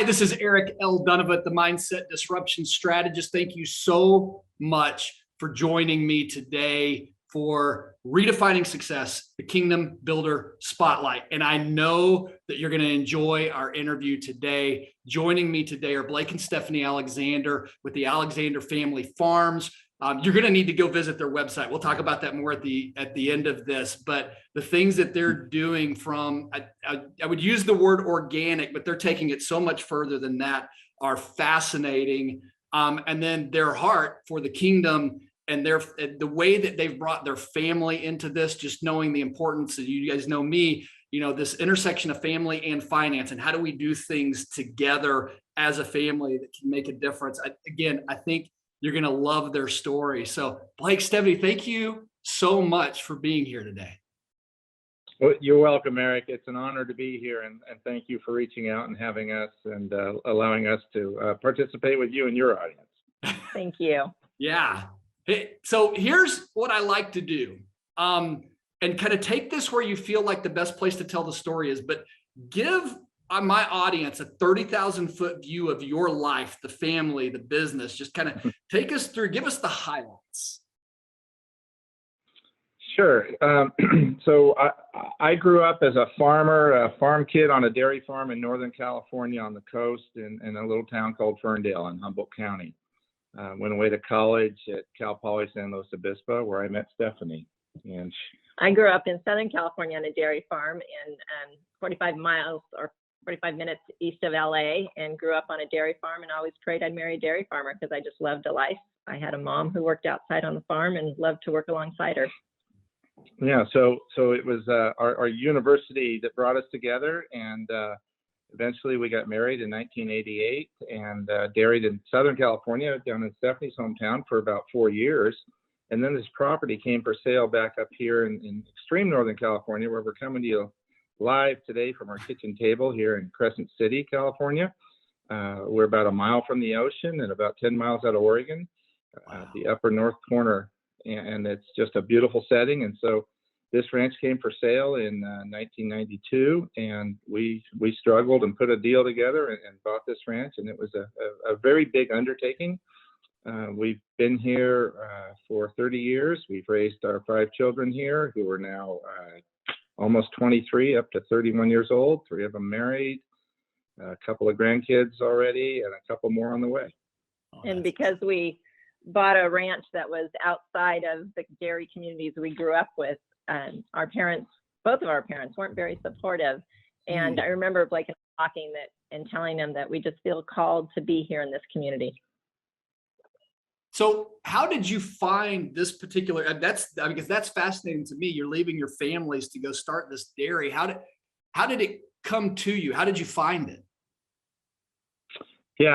Hi, this is Eric L. Dunavant, the Mindset Disruption Strategist. Thank you so much for joining me today for Redefining Success, the Kingdom Builder Spotlight. And I know that you're going to enjoy our interview today. Joining me today are Blake and Stephanie Alexander with the Alexandre Family Farms. You're going to need to go visit their website. We'll talk about that more at the end of this. But the things that they're doing from, I would use the word organic, but they're taking it so much further than that, are fascinating. And then their heart for the kingdom and the way that they've brought their family into this, just knowing the importance, and you guys know me, this intersection of family and finance, and how do we do things together as a family that can make a difference. I think you're going to love their story. So Blake, Stephanie, thank you so much for being here today. Well, you're welcome, Eric. It's an honor to be here, and thank you for reaching out and having us and allowing us to participate with you and your audience. Thank you. Yeah. Hey, so here's what I like to do, and kind of take this where you feel like the best place to tell the story is, but give my audience a 30,000 foot view of your life, the family, the business. Just kind of take us through, give us the highlights. Sure. So I grew up as a farmer, a farm kid on a dairy farm in Northern California on the coast in a little town called Ferndale in Humboldt County. Went away to college at Cal Poly San Luis Obispo, where I met Stephanie. And I grew up in Southern California on a dairy farm in 45 minutes east of LA, and grew up on a dairy farm, and always prayed I'd marry a dairy farmer because I just loved a life. I had a mom who worked outside on the farm and loved to work alongside her. Yeah, so it was our university that brought us together, and eventually we got married in 1988 and dairied in Southern California down in Stephanie's hometown for about 4 years. And then this property came for sale back up here in extreme Northern California, where we're coming to you live today from our kitchen table here in Crescent City, California. We're about a mile from the ocean and about 10 miles out of Oregon, the upper north corner, and it's just a beautiful setting. And so this ranch came for sale in 1992, and we struggled and put a deal together and bought this ranch, and it was a very big undertaking. We've been here for 30 years. We've raised our 5 children here, who are now almost 23 up to 31 years old, 3 of them married, a couple of grandkids already, and a couple more on the way. And because we bought a ranch that was outside of the dairy communities we grew up with, our parents, both of our parents, weren't very supportive. And I remember Blake and I talking and telling them that we just feel called to be here in this community. So how did you find this particular, because that's fascinating to me. You're leaving your families to go start this dairy. How did it come to you? How did you find it? Yeah,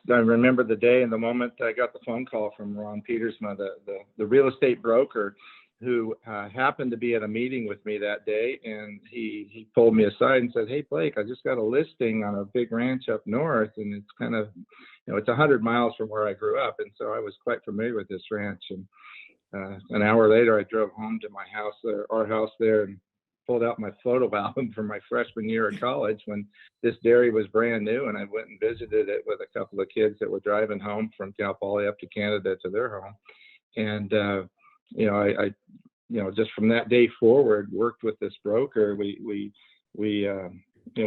I remember the day and the moment I got the phone call from Ron Petersma, the real estate broker, who happened to be at a meeting with me that day. And he pulled me aside and said, "Hey, Blake, I just got a listing on a big ranch up north, and it's kind of, it's 100 miles from where I grew up." And so I was quite familiar with this ranch. And an hour later, I drove home to my house, our house there, and pulled out my photo album from my freshman year of college when this dairy was brand new. And I went and visited it with a couple of kids that were driving home from Cal Poly up to Canada to their home. And, I just from that day forward, worked with this broker. It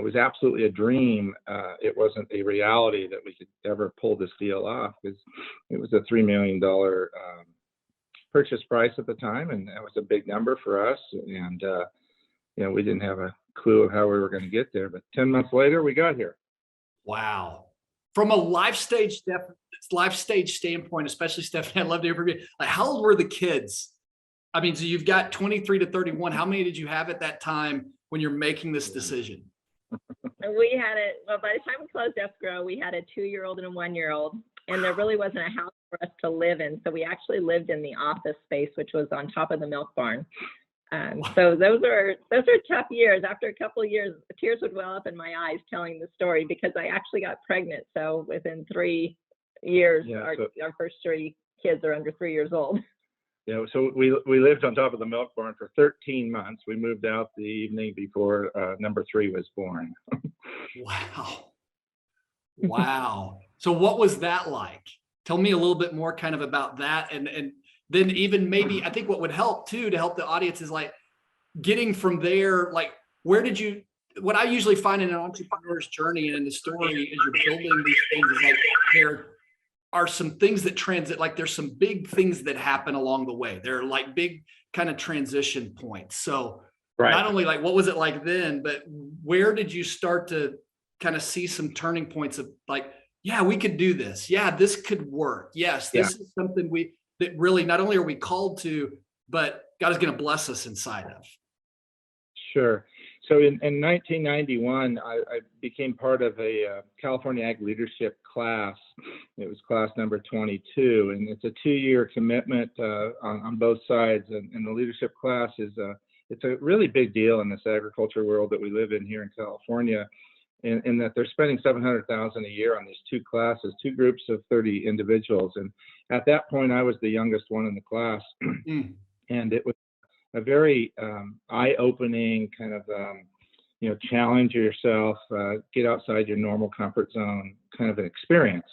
was absolutely a dream. It wasn't a reality that we could ever pull this deal off, because it was a $3 million purchase price at the time, and that was a big number for us. And we didn't have a clue of how we were going to get there. But 10 months later, we got here. Wow. From a life stage standpoint, especially Stephanie, I'd love to hear from you. Like, how old were the kids? I mean, so you've got 23 to 31. How many did you have at that time when you're making this decision? We had by the time we closed escrow, we had a 2-year-old and a 1-year-old, and there really wasn't a house for us to live in. So we actually lived in the office space, which was on top of the milk barn. So those are tough years. After a couple of years, tears would well up in my eyes telling the story, because I actually got pregnant. So within 3 years, our first 3 kids are under 3 years old. So we lived on top of the milk barn for 13 months. We moved out the evening before number 3 was born. Wow. Wow. So what was that like? Tell me a little bit more kind of about that. And then even maybe, I think what would help too, to help the audience is like getting from there, like, where did you, what I usually find in an entrepreneur's journey and in the story as you're building these things is like, there are some things that transit, like there's some big things that happen along the way. They're like big kind of transition points. So Right. not only like, what was it like then, but where did you start to kind of see some turning points of like, yeah, we could do this. Yeah, this could work. Yes, this is something that really not only are we called to, but God is going to bless us inside of. Sure. So in 1991, I became part of a California Ag Leadership class. It was class number 22, and it's a 2-year commitment on both sides. And the leadership class it's a really big deal in this agriculture world that we live in here in California, in that they're spending $700,000 a year on these 2 classes, 2 groups of 30 individuals. And at that point, I was the youngest one in the class, and it was a very eye-opening kind of, challenge yourself, get outside your normal comfort zone kind of an experience.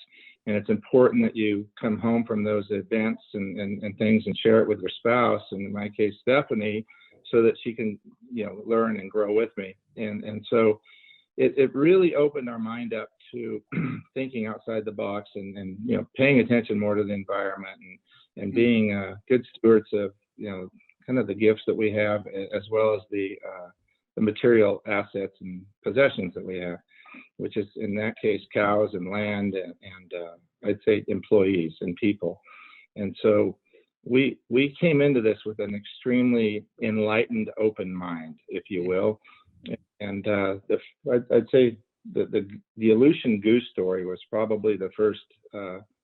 And it's important that you come home from those events and things and share it with your spouse, and in my case, Stephanie, so that she can, learn and grow with me. And so it really opened our mind up to thinking outside the box and paying attention more to the environment and being good stewards of, kind of the gifts that we have, as well as the material assets and possessions that we have, which is in that case cows and land and I'd say employees and people. And so we came into this with an extremely enlightened, open mind, if you will. And I'd say the Aleutian goose story was probably the first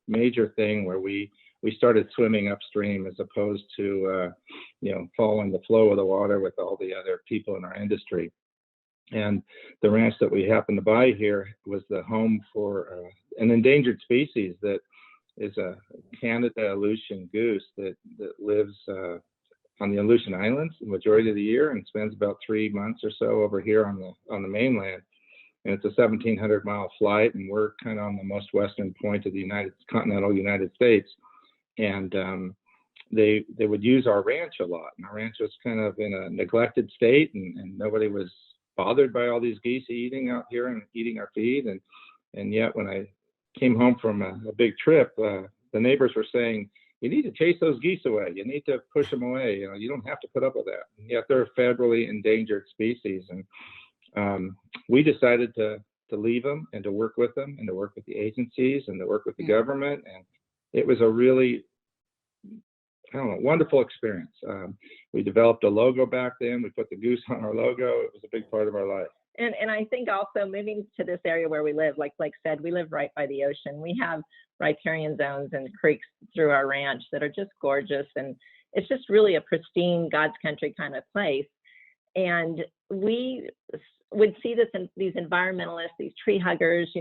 major thing where we started swimming upstream as opposed to, following the flow of the water with all the other people in our industry. And the ranch that we happened to buy here was the home for an endangered species that is a Canada Aleutian goose that lives on the Aleutian Islands the majority of the year and spends about 3 months or so over here on the mainland. And it's a 1,700-mile flight, and we're kind of on the most western point of the continental United States. And they would use our ranch a lot, and our ranch was kind of in a neglected state, and nobody was bothered by all these geese eating out here and eating our feed. And yet when I came home from a big trip, the neighbors were saying, you need to chase those geese away. You need to push them away. You don't have to put up with that. And yet they're a federally endangered species. And we decided to leave them and to work with them and to work with the agencies and to work with the government. And it was a really, wonderful experience. We developed a logo back then. We put the goose on our logo. It was a big part of our life. And I think also moving to this area where we live, like said, we live right by the ocean. We have riparian zones and creeks through our ranch that are just gorgeous. And it's just really a pristine God's country kind of place. And we would see this in these environmentalists, these tree huggers,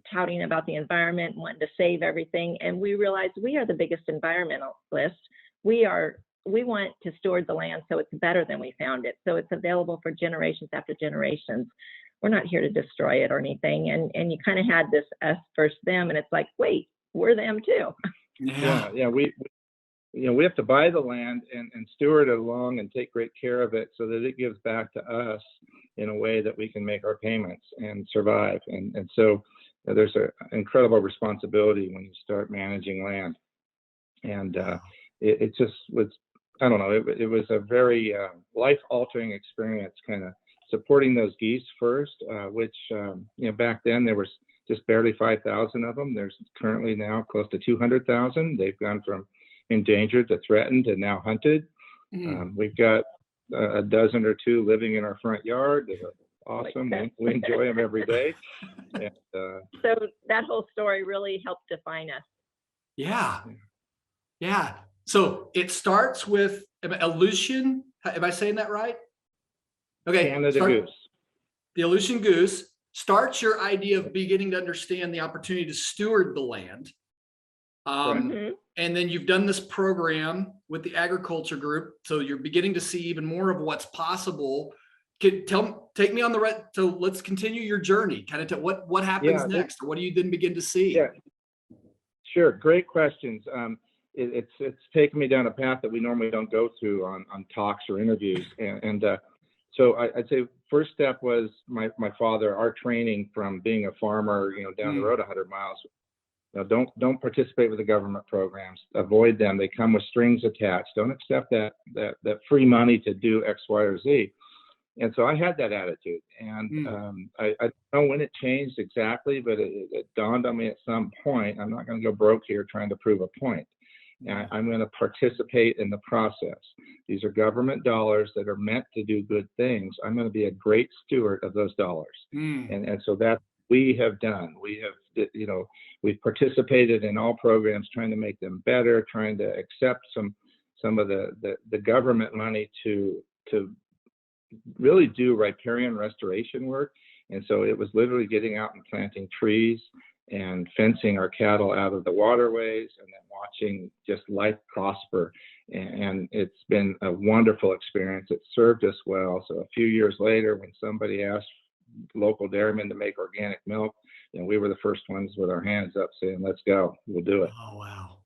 touting about the environment and wanting to save everything. And we realized we are the biggest environmentalists. We want to steward the land so it's better than we found it, so it's available for generations after generations. We're not here to destroy it or anything. And you kind of had this us versus them, and it's like, wait, we're them too. Yeah. We have to buy the land and steward it along and take great care of it so that it gives back to us in a way that we can make our payments and survive. And so there's an incredible responsibility when you start managing land. And it just was, it was a very life-altering experience, kind of supporting those geese first, which, back then there was just barely 5,000 of them. There's currently now close to 200,000. They've gone from endangered to threatened and now hunted. We've got a dozen or two living in our front yard. They're awesome. We enjoy them every day. And, so that whole story really helped define us. Yeah. So it starts with Aleutian. Am I saying that right? Okay. Canada goose. The Aleutian goose starts your idea of beginning to understand the opportunity to steward the land. And then you've done this program with the agriculture group. So you're beginning to see even more of what's possible take me on the red. So let's continue your journey. Kind of what happens next, or what do you then begin to see? Yeah, sure. Great questions. It's taken me down a path that we normally don't go through on talks or interviews. So I'd say first step was my father, our training from being a farmer, down the road 100 miles. Don't participate with the government programs. Avoid them. They come with strings attached. Don't accept that free money to do X, Y, or Z. And so I had that attitude. And I don't know when it changed exactly, but it dawned on me at some point, I'm not going to go broke here trying to prove a point. And I'm going to participate in the process. These are government dollars that are meant to do good things. I'm going to be a great steward of those dollars. And so that we have done. We have, we've participated in all programs, trying to make them better, trying to accept some of the government money to really do riparian restoration work. And so it was literally getting out and planting trees and fencing our cattle out of the waterways, and then watching just life prosper. And it's been a wonderful experience. It served us well. So a few years later, when somebody asked local dairymen to make organic milk, we were the first ones with our hands up saying, let's go, we'll do it. Oh, wow.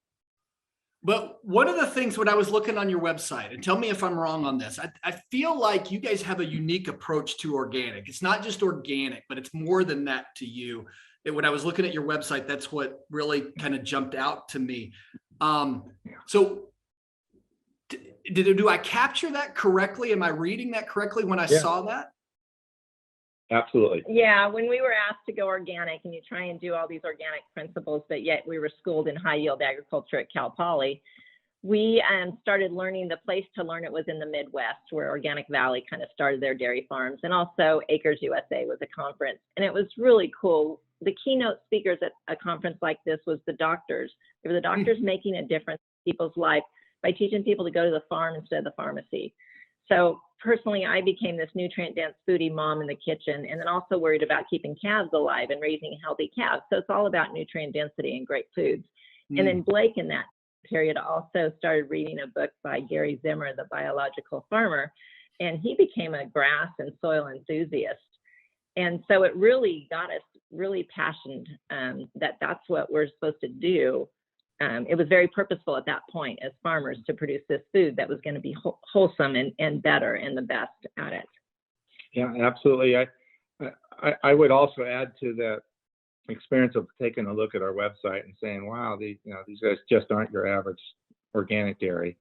But one of the things when I was looking on your website, and tell me if I'm wrong on this, I feel like you guys have a unique approach to organic. It's not just organic, but it's more than that to you. When I was looking at your website, that's what really kind of jumped out to me. So do I capture that correctly? Am I reading that correctly when I saw that? Absolutely. Yeah, when we were asked to go organic and you try and do all these organic principles, but yet we were schooled in high yield agriculture at Cal Poly, we started learning. The place to learn it was in the Midwest, where Organic Valley kind of started their dairy farms, and also Acres USA was a conference. And it was really cool. The keynote speakers at a conference like this was the doctors. They were the doctors making a difference in people's life by teaching people to go to the farm instead of the pharmacy. So personally, I became this nutrient-dense foodie mom in the kitchen, and then also worried about keeping calves alive and raising healthy calves. So it's all about nutrient density and great foods. And then Blake in that period also started reading a book by Gary Zimmer, The Biological Farmer, and he became a grass and soil enthusiast. And so it really got us really passionate that that's what we're supposed to do. It was very purposeful at that point as farmers to produce this food that was going to be wholesome and better and the best at it. Yeah, absolutely. I would also add to that experience of taking a look at our website and saying, wow, these guys just aren't your average organic dairy.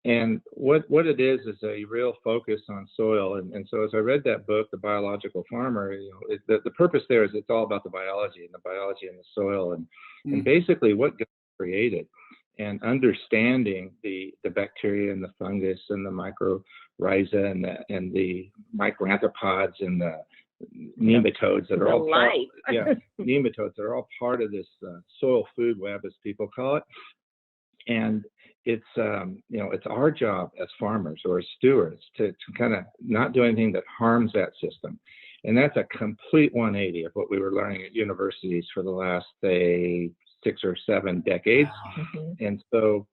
And what it is a real focus on soil. And so as I read that book, The Biological Farmer, the purpose there is it's all about the biology and the soil and basically what gets created, and understanding the bacteria and the fungus and the mycorrhiza and the microanthropods and the nematodes that are all nematodes that are all part of this soil food web, as people call it. And it's it's our job as farmers or as stewards to kind of not do anything that harms that system. And that's a complete 180 of what we were learning at universities for the last, say, 6 or 7 decades. And so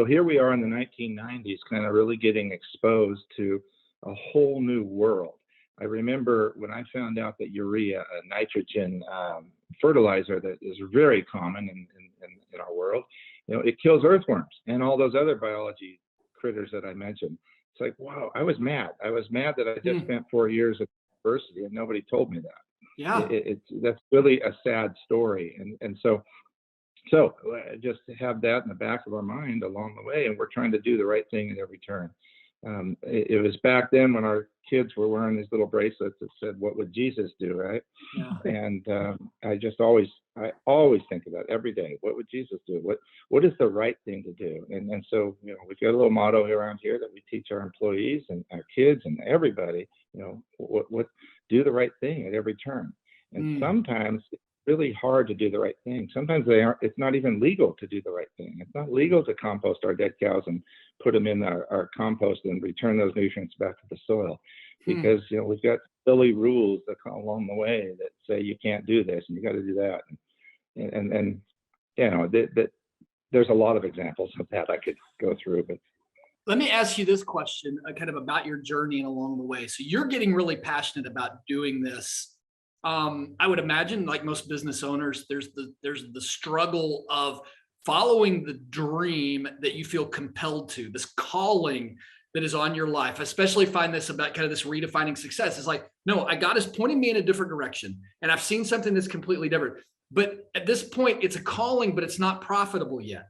here we are in the 1990s, kind of really getting exposed to a whole new world. I remember when I found out that urea, a nitrogen fertilizer that is very common in our world, it kills earthworms and all those other biology critters that I mentioned. It's like, wow, I was mad. I was mad that I just spent 4 years at university and nobody told me that. Yeah, that's really a sad story. And so just to have that in the back of our mind along the way, and we're trying to do the right thing at every turn. It was back then when our kids were wearing these little bracelets that said, "What would Jesus do?" Right? Yeah. And I always think about every day, what would Jesus do? What is the right thing to do? And so we've got a little motto around here that we teach our employees and our kids and everybody. What do the right thing at every turn. And sometimes it's really hard to do the right thing. Sometimes it's not even legal to do the right thing. It's not legal to compost our dead cows and put them in our compost and return those nutrients back to the soil, because we've got silly rules that come along the way that say you can't do this and you got to do that. And there's a lot of examples of that I could go through, but Let me ask you this question, kind of about your journey and along the way. So you're getting really passionate about doing this. I would imagine, like most business owners, there's the struggle of following the dream that you feel compelled to, this calling that is on your life. I especially find this about kind of this redefining success. It's like, no, God is pointing me in a different direction, and I've seen something that's completely different. But at this point, it's a calling, but it's not profitable yet.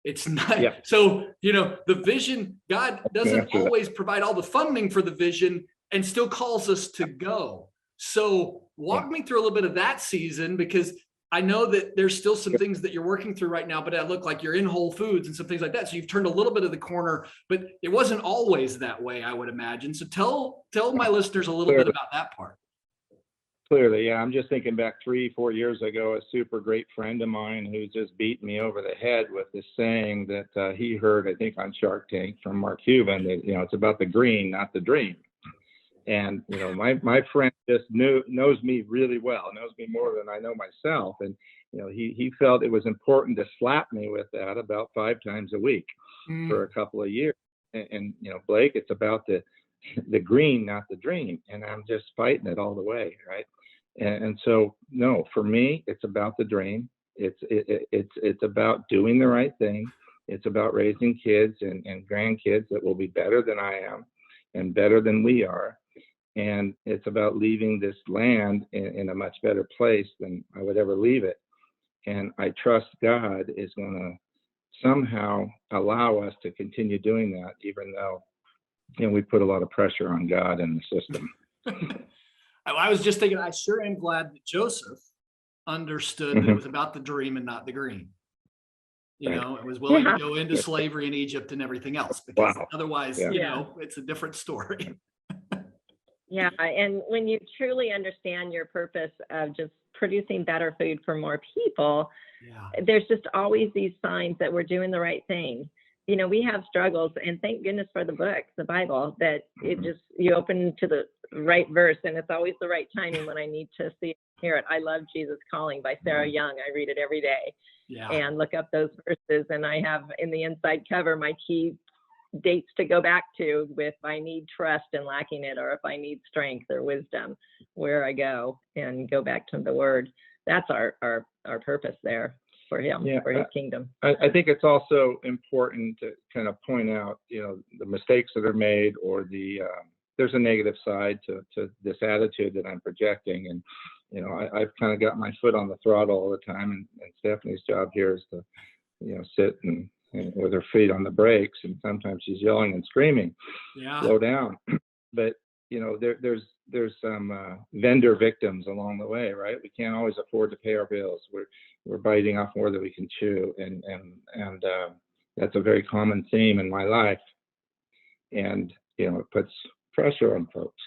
It's not. Yeah. So, the vision, God doesn't Answer that. always provide all the funding for the vision and still calls us to go. So walk me through a little bit of that season, because I know that there's still some things that you're working through right now, but it look like you're in Whole Foods and some things like that. So you've turned a little bit of the corner, but it wasn't always that way, I would imagine. So tell my listeners a little bit about that part. Clearly, yeah. I'm just thinking back 3-4 years ago, a super great friend of mine who just beat me over the head with this saying that he heard, I think, on Shark Tank from Mark Cuban, that, it's about the green, not the dream. And, my friend just knows me really well, knows me more than I know myself. And, he felt it was important to slap me with that about 5 times a week for a couple of years. And Blake, it's about the green, not the dream. And I'm just fighting it all the way. Right. And so, no, for me, it's about the dream. It's about doing the right thing. It's about raising kids and grandkids that will be better than I am and better than we are. And it's about leaving this land in a much better place than I would ever leave it. And I trust God is going to somehow allow us to continue doing that, even though, we put a lot of pressure on God and the system. I was just thinking, I sure am glad that Joseph understood that it was about the dream and not the green. It was willing to go into slavery in Egypt and everything else, because otherwise, it's a different story. Yeah, and when you truly understand your purpose of just producing better food for more people, there's just always these signs that we're doing the right thing. We have struggles, and thank goodness for the book, the Bible, that it just, you open to the right verse, and it's always the right timing when I need to see it, hear it. I love Jesus Calling by Sarah Young. I read it every day and look up those verses, and I have in the inside cover my key dates to go back to with I need trust and lacking it, or if I need strength or wisdom, where I go and go back to the word. That's our purpose there for him, for his kingdom. I think it's also important to kind of point out, the mistakes that are made, or there's a negative side to this attitude that I'm projecting. And, I've kind of got my foot on the throttle all the time, and Stephanie's job here is to, sit and with her feet on the brakes, and sometimes she's yelling and screaming, slow down. But there's some vendor victims along the way, right? We can't always afford to pay our bills. We're biting off more than we can chew, and that's a very common theme in my life. And it puts pressure on folks.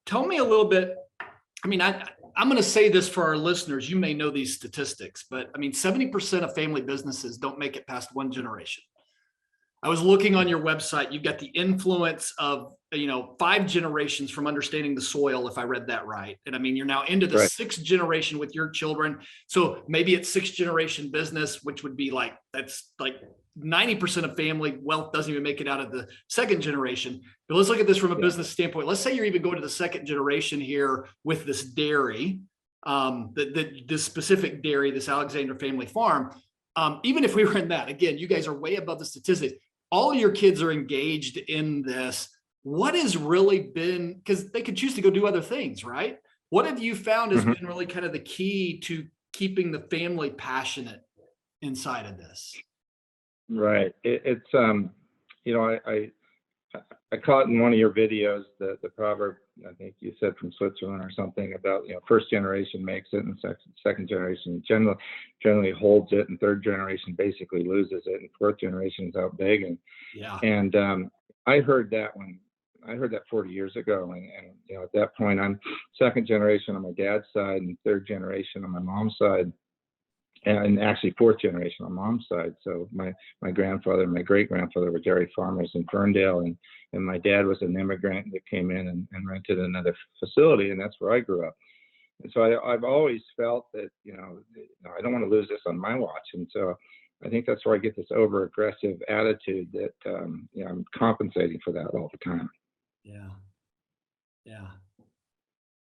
Tell me a little bit. I mean, I'm going to say this for our listeners. You may know these statistics, but 70% of family businesses don't make it past one generation. I was looking on your website. You've got the influence of, 5 generations from understanding the soil, if I read that right. And you're now into the 6th generation with your children. So maybe it's 6th generation business, which would be that's 90% of family wealth doesn't even make it out of the 2nd generation. But let's look at this from a business standpoint. Let's say you're even going to the 2nd generation here with this dairy, this specific dairy, this Alexandre Family Farm. Even if we were in that, again, you guys are way above the statistics. All your kids are engaged in this. What has really been, because they could choose to go do other things, right? What have you found has been really kind of the key to keeping the family passionate inside of this? Right. It's I caught in one of your videos the proverb, I think you said from Switzerland or something, about first generation makes it and second generation generally holds it, and third generation basically loses it, and fourth generation is out begging. And I heard that 40 years ago, and at that point I'm 2nd generation on my dad's side and 3rd generation on my mom's side. And actually 4th generation on mom's side. So my grandfather and my great grandfather were dairy farmers in Ferndale, and my dad was an immigrant that came in and rented another facility, and that's where I grew up. And so I've always felt that I don't want to lose this on my watch. And so I think that's where I get this over aggressive attitude that I'm compensating for that all the time. Yeah. Yeah.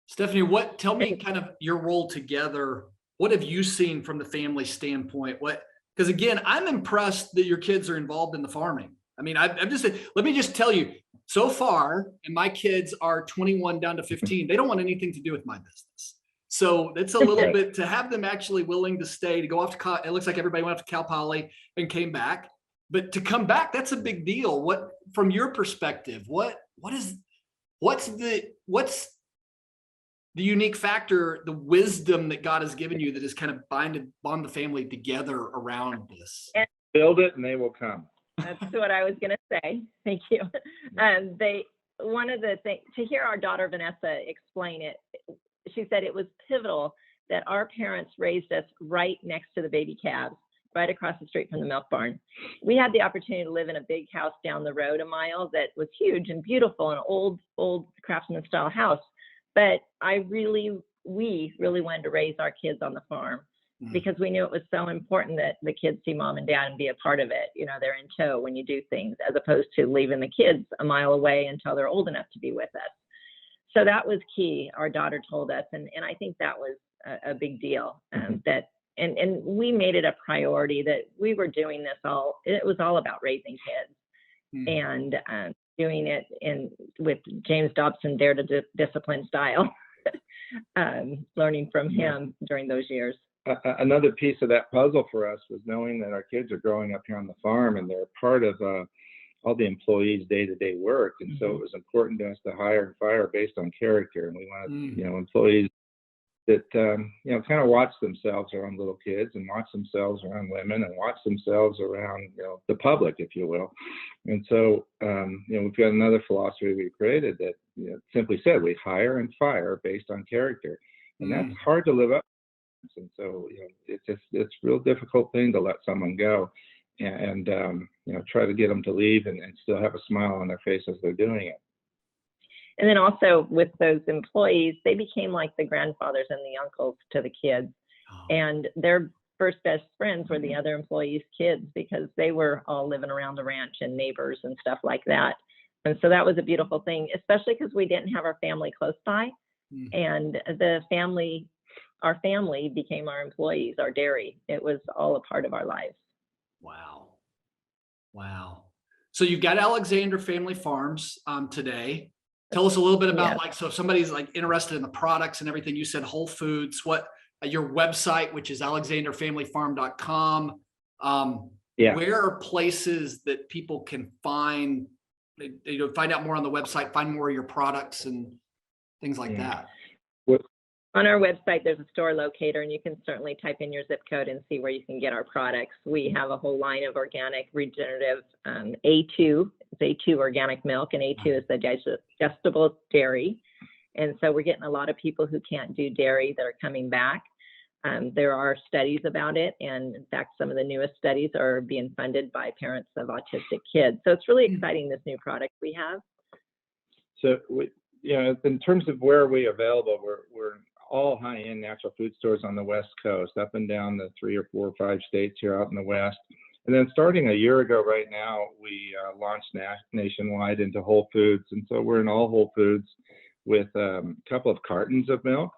Stephanie, tell me kind of your role together. What have you seen from the family standpoint? Because again, I'm impressed that your kids are involved in the farming. I mean, let me just tell you, so far, and my kids are 21 down to 15, they don't want anything to do with my business. So that's a little bit to have them actually willing to stay, to go off to, it looks like everybody went off to Cal Poly and came back, but to come back, that's a big deal. From your perspective, what's the unique factor, the wisdom that God has given you that has kind of bond the family together around this? Build it and they will come. That's what I was going to say. Thank you. One of the things, to hear our daughter Vanessa explain it, she said it was pivotal that our parents raised us right next to the baby calves, right across the street from the milk barn. We had the opportunity to live in a big house down the road a mile that was huge and beautiful, an old craftsman style house. But we really wanted to raise our kids on the farm because we knew it was so important that the kids see mom and dad and be a part of it. You know, they're in tow when you do things, as opposed to leaving the kids a mile away until they're old enough to be with us. So that was key, our daughter told us. And I think that was a big deal, and we made it a priority that we were doing this it was all about raising kids and doing it with James Dobson Dare to Discipline style, learning from him during those years. Another piece of that puzzle for us was knowing that our kids are growing up here on the farm and they're part of all the employees' day-to-day work. And so it was important to us to hire and fire based on character. And we wanted, employees that, kind of watch themselves around little kids and watch themselves around women and watch themselves around, the public, if you will. And so, we've got another philosophy we created that, simply said, we hire and fire based on character. And that's hard to live up to. And so, it's a real difficult thing to let someone go and try to get them to leave and still have a smile on their face as they're doing it. And then also with those employees, they became like the grandfathers and the uncles to the kids. And their first best friends were the other employees' kids because they were all living around the ranch and neighbors and stuff like that. And so that was a beautiful thing, especially because we didn't have our family close by. And our family became our employees, our dairy. It was all a part of our lives. Wow. So you've got Alexandre Family Farms today. Tell us a little bit about so if somebody's interested in the products and everything, you said Whole Foods, your website, which is alexandrefamilyfarm.com. Where are places that people can find out more on the website, find more of your products and things like that? On our website, there's a store locator, and you can certainly type in your zip code and see where you can get our products. We have a whole line of organic, regenerative, A2, it's A2 organic milk, and A2 is the digestible dairy. And so we're getting a lot of people who can't do dairy that are coming back. There are studies about it, and in fact, some of the newest studies are being funded by parents of autistic kids. So it's really exciting, this new product we have. So, in terms of where we're available, we're all high-end natural food stores on the West Coast, up and down the 3 or 4 or 5 states here out in the West. And then starting a year ago right now, we launched nationwide into Whole Foods. And so we're in all Whole Foods with a couple of cartons of milk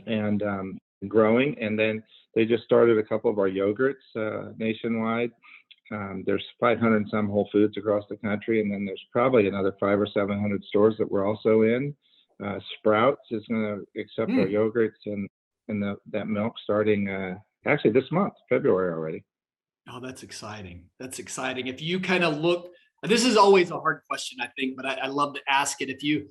and growing. And then they just started a couple of our yogurts nationwide. There's 500 and some Whole Foods across the country. And then there's probably another 500 or 700 stores that we're also in. Sprouts is going to accept our yogurts and that milk starting actually this month, February already. Oh, that's exciting. That's exciting. If you kind of look, this is always a hard question, I think, but I love to ask it. If you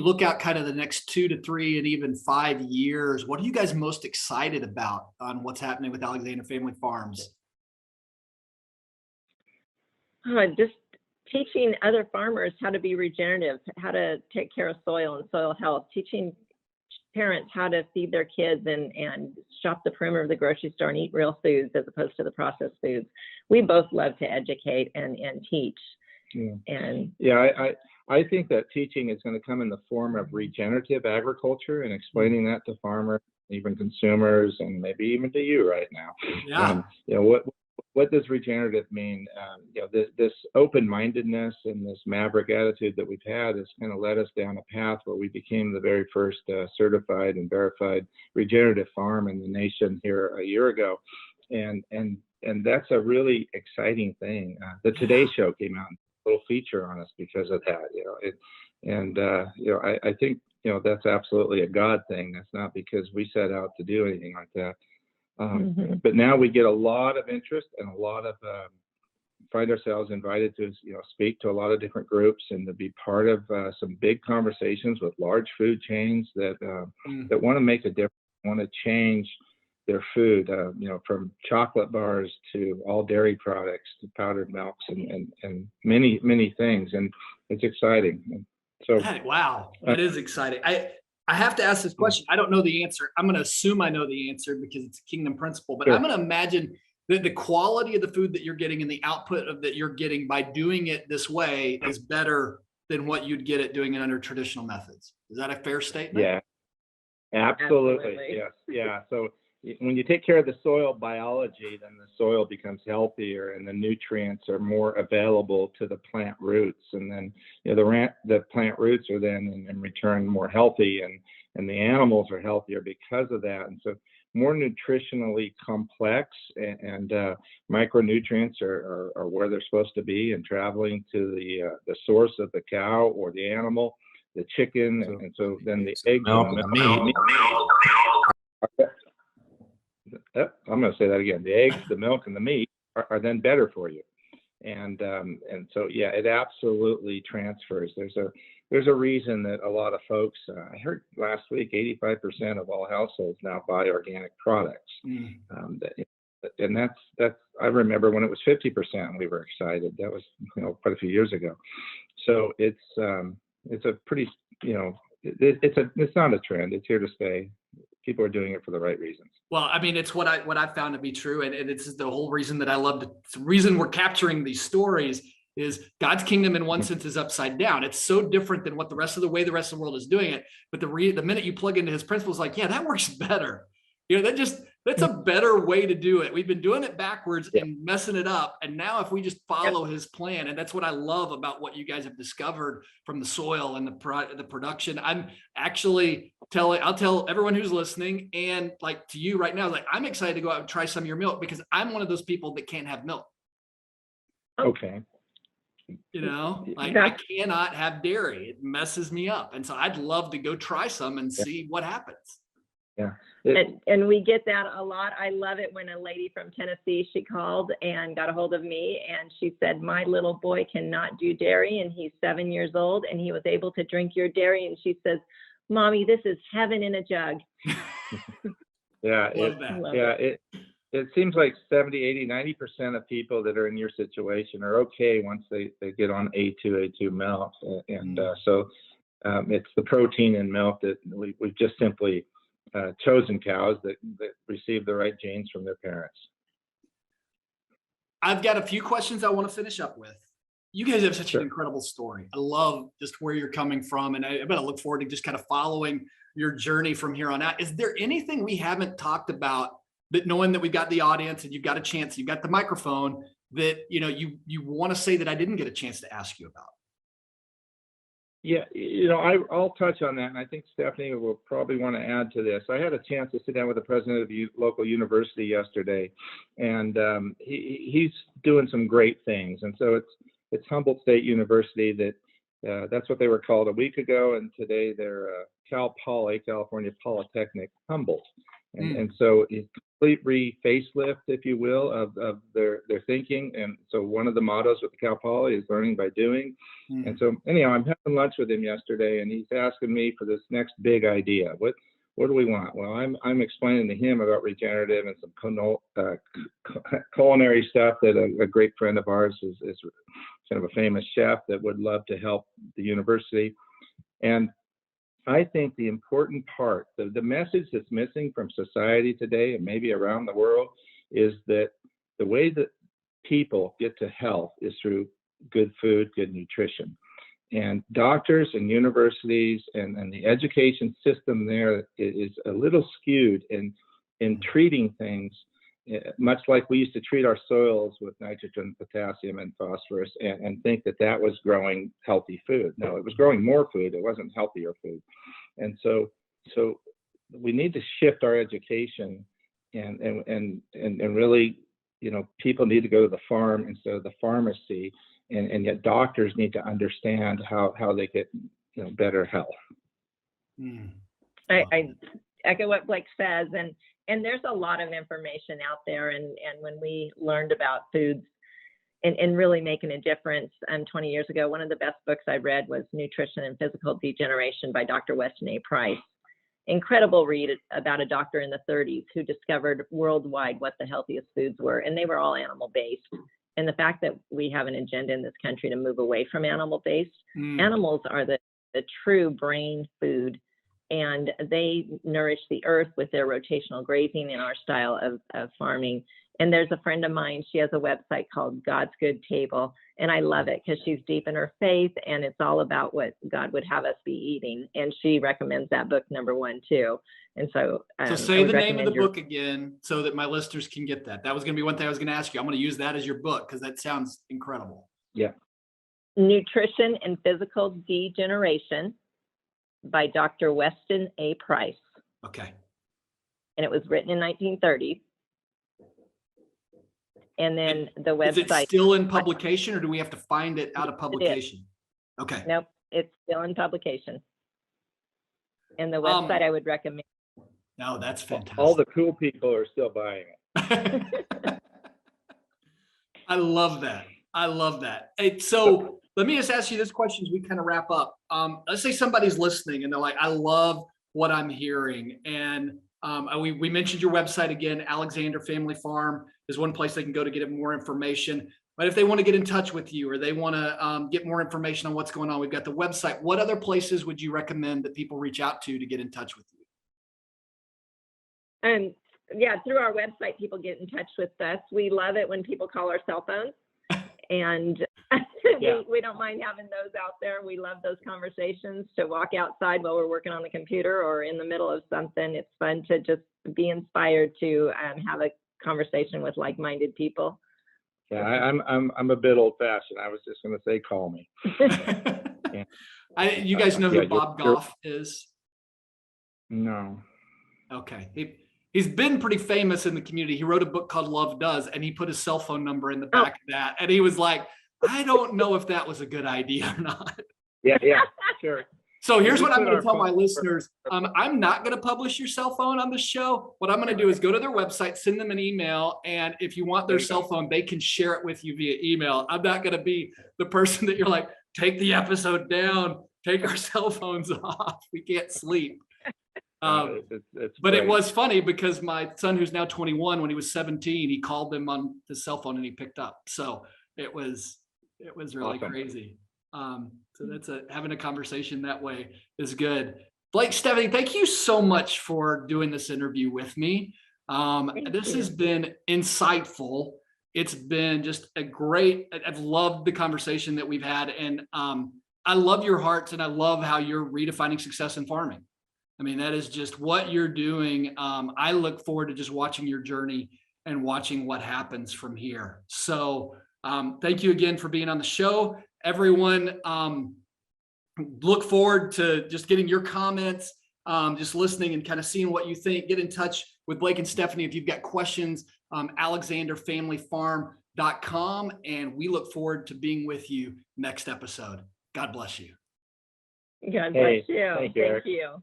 look out kind of the next 2 to 3 and even 5 years, what are you guys most excited about on what's happening with Alexandre Family Farms? Just teaching other farmers how to be regenerative, how to take care of soil and soil health, teaching parents how to feed their kids and shop the perimeter of the grocery store and eat real foods as opposed to the processed foods. We both love to educate and teach. I think that teaching is going to come in the form of regenerative agriculture and explaining that to farmers, even consumers, and maybe even to you right now. what does regenerative mean? This open-mindedness and this maverick attitude that we've had has kind of led us down a path where we became the very first certified and verified regenerative farm in the nation here a year ago, and that's a really exciting thing. The Today Show came out, a little feature on us because of that. I think that's absolutely a God thing. That's not because we set out to do anything like that. But now we get a lot of interest and a lot of find ourselves invited to speak to a lot of different groups and to be part of some big conversations with large food chains that want to make a difference, want to change their food, from chocolate bars to all dairy products to powdered milks and many things, and it's exciting. So wow, that is exciting. I have to ask this question. I don't know the answer. I'm going to assume I know the answer because it's a kingdom principle, but Sure. I'm going to imagine that the quality of the food that you're getting and the output of that you're getting by doing it this way is better than what you'd get at doing it under traditional methods. Is that a fair statement? Yeah, absolutely. Yes. Yeah. So when you take care of the soil biology, then the soil becomes healthier and the nutrients are more available to the plant roots. And then the plant roots are then in return more healthy, and the animals are healthier because of that. And so more nutritionally complex and micronutrients are where they're supposed to be and traveling to the source of the cow or the animal, the chicken, and so then the eggs and the meat. I'm going to say that again. The eggs, the milk, and the meat are then better for you, and so yeah, it absolutely transfers. There's a reason that a lot of folks. I heard last week, 85% of all households now buy organic products, and that's. I remember when it was 50%, we were excited. That was quite a few years ago. So it's a pretty it's not a trend. It's here to stay. People are doing it for the right reasons. Well, I mean, it's what I found to be true. And it's the whole reason that I love it's the reason we're capturing these stories is God's kingdom in one sense is upside down. It's so different than what the rest of the world is doing it. But the minute you plug into his principles, like, yeah, that works better. That's a better way to do it. We've been doing it backwards and messing it up. And now if we just follow his plan, and that's what I love about what you guys have discovered from the soil and the production. I'm actually I'll tell everyone who's listening and like to you right now, like I'm excited to go out and try some of your milk because I'm one of those people that can't have milk. Okay. I cannot have dairy. It messes me up. And so I'd love to go try some and see what happens. Yeah. And we get that a lot. I love it when a lady from Tennessee, she called and got a hold of me and she said, my little boy cannot do dairy and he's 7 years old and he was able to drink your dairy. And she says, Mommy, this is heaven in a jug. It seems like 70, 80, 90% of people that are in your situation are okay once they get on A2 milk. And so it's the protein in milk that we've just simply chosen cows that receive the right genes from their parents. I've got a few questions I want to finish up with. You guys have such an incredible story. I love just where you're coming from. And I look forward to just kind of following your journey from here on out. Is there anything we haven't talked about that, knowing that we've got the audience and you've got a chance, you've got the microphone, that you want to say that I didn't get a chance to ask you about? Yeah, I'll touch on that, and I think Stephanie will probably want to add to this. I had a chance to sit down with the president of the local university yesterday, and he's doing some great things. And so it's Humboldt State University that's what they were called a week ago, and today they're Cal Poly, California Polytechnic Humboldt. And so it's complete facelift, if you will, of their thinking. And so one of the mottos with the Cal Poly is learning by doing. And so anyhow, I'm having lunch with him yesterday, and he's asking me for this next big idea. What do we want? Well, I'm explaining to him about regenerative and some culinary stuff that a great friend of ours is kind of a famous chef that would love to help the university. And I think the important part, the message that's missing from society today and maybe around the world, is that the way that people get to health is through good food, good nutrition. And doctors and universities and the education system there is a little skewed in treating things much like we used to treat our soils with nitrogen, potassium, and phosphorus and think that that was growing healthy food. No, it was growing more food. It wasn't healthier food. And so we need to shift our education and really, people need to go to the farm instead of the pharmacy. And yet doctors need to understand how they get, better health. I echo what Blake says, and there's a lot of information out there. And when we learned about foods and really making a difference 20 years ago, one of the best books I read was Nutrition and Physical Degeneration by Dr. Weston A. Price. Incredible read about a doctor in the 30s who discovered worldwide what the healthiest foods were, and they were all animal-based. And the fact that we have an agenda in this country to move away from animal-based, animals are the true brain food, and they nourish the earth with their rotational grazing in our style of farming. And there's a friend of mine, she has a website called God's Good Table, and I love it because she's deep in her faith, and it's all about what God would have us be eating. And she recommends that book #1 too. And so, say the name of the book again so that my listeners can get that. That was going to be one thing I was going to ask you. I'm going to use that as your book because that sounds incredible. Yeah. Nutrition and Physical Degeneration by Dr. Weston A. Price. Okay. And it was written in 1930. And then the website. Is it still in publication, or do we have to find it out of publication? Okay. Nope, it's still in publication. And the website I would recommend. No, that's fantastic. All the cool people are still buying it. I love that. I love that. Hey, so let me just ask you this question as we kind of wrap up. Let's say somebody's listening and they're like, I love what I'm hearing. And we mentioned your website again. Alexandre Family Farm is one place they can go to get more information. But if they want to get in touch with you or they want to get more information on what's going on, we've got the website. What other places would you recommend that people reach out to get in touch with you? And yeah, through our website, people get in touch with us. We love it when people call our cell phones, and we don't mind having those out there. We love those conversations, to walk outside while we're working on the computer or in the middle of something. It's fun to just be inspired to have a conversation with like-minded people. Yeah, I'm a bit old-fashioned. I was just going to say, call me. You guys know who Bob Goff is? No. Okay. He's been pretty famous in the community. He wrote a book called Love Does, and he put his cell phone number in the back of that. And he was like, I don't know if that was a good idea or not. Yeah, sure. So here's what I'm going to tell my listeners. I'm not going to publish your cell phone on the show. What I'm going to do is go to their website, send them an email, and if you want their cell phone, they can share it with you via email. I'm not going to be the person that you're like, take the episode down, take our cell phones off. We can't sleep. But it was funny because my son, who's now 21, when he was 17, he called them on his cell phone and he picked up. So it was really awesome. Crazy. So that's having a conversation that way is good. Blake, Stephanie, thank you so much for doing this interview with me. This has been insightful. It's been just I've loved the conversation that we've had. And I love your hearts, and I love how you're redefining success in farming. I mean, that is just what you're doing. I look forward to just watching your journey and watching what happens from here. So thank you again for being on the show. Everyone, look forward to just getting your comments, just listening and kind of seeing what you think. Get in touch with Blake and Stephanie if you've got questions, alexanderfamilyfarm.com. And we look forward to being with you next episode. God bless you. God bless you. Thank you.